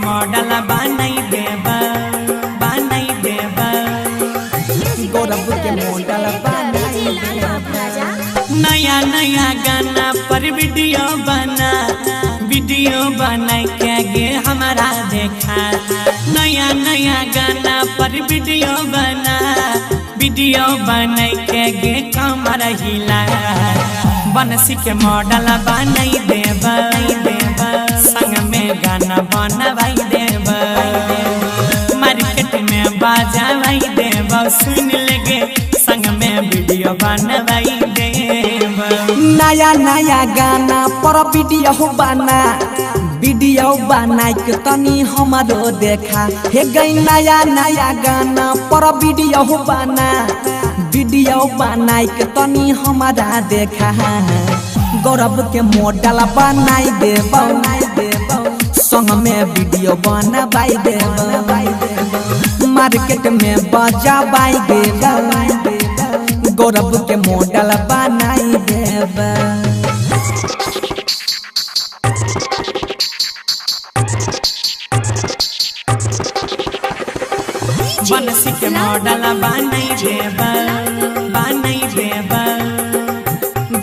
Model बनाई देबा गौरव के मॉडल बनाई देबा। नया नया गाना पर वीडियो बना के गे हमारा देखा। नया नया गाना पर वीडियो बना के गे कमर हिला। बनसी के मॉडल बनाई देबा संग में गाना बनवाई देबा। मार्केट में बाजावाई देबा सुन लगे संग में वीडियो बनवाई देबा। नया नया गाना पर वीडियो बना के तनी हमारो देखा। हे गई नया नया गाना पर वीडियो बना के तनी हमारा देखा। गौरव के मॉडल बनाई देबा संग में वीडियो बनवाई देबा। मार्केट में बजावाई देबा गौरव के मॉडल बनाई देबा। बनसी के मॉडल बनाई देबा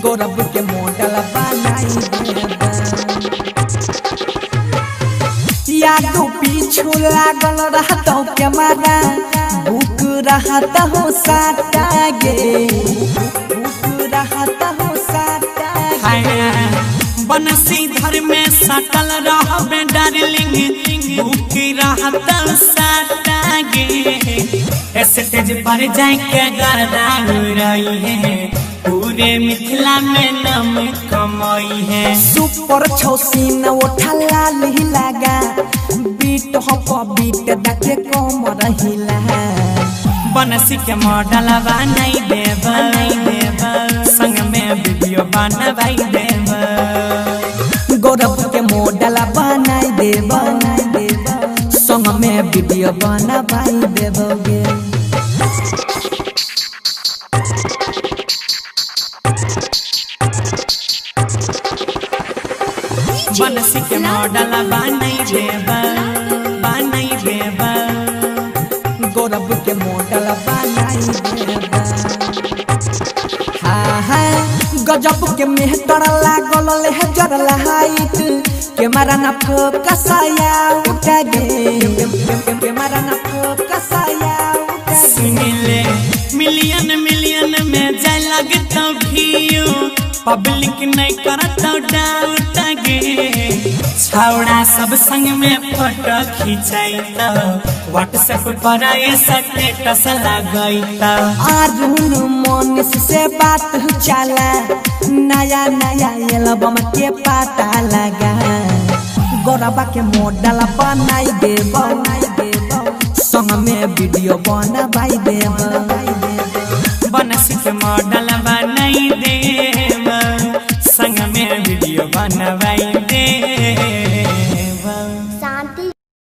गौरव के मॉडल बनाई देबा। यादो पीछू लागल रहत के मारा भूख रहत हो साटा गे बनसी घर में सटल रहबे डार्लिंग भूख रहत साटा गे। स्टेज पर जाए के गर्दा रही है पूरे मिथिला में नाम कमाई है। सुपर छौसीन उठा लाल ही लगा बीट बीट देखे कमर हिला। बनसी के मॉडल बनाई देबा संग में वीडियो बनवाई देबा। गौरव के मॉडल बनाई देबा संग में वीडियो बनवाई देबोगे। बनसी के मॉडल बनाई देबा गौरव के मॉडल बनाई देबा। हाँ गजब के मेहतर लागल लेहजर लहाइट के मारा न फोकसाया उठा गे के मारा न फोकसाया सुनिले मिलियन में जाए लगता व्यू पब्लिक नहीं करता डाउट गे। छौड़ा सब संग में फोटो खिंचाइता व्हाट्सएप पर स्टेटस लगाइता। अरुण मनीष से बात चला नया नया एल्बम के पता लगा। गौरव के मॉडल बनाई दे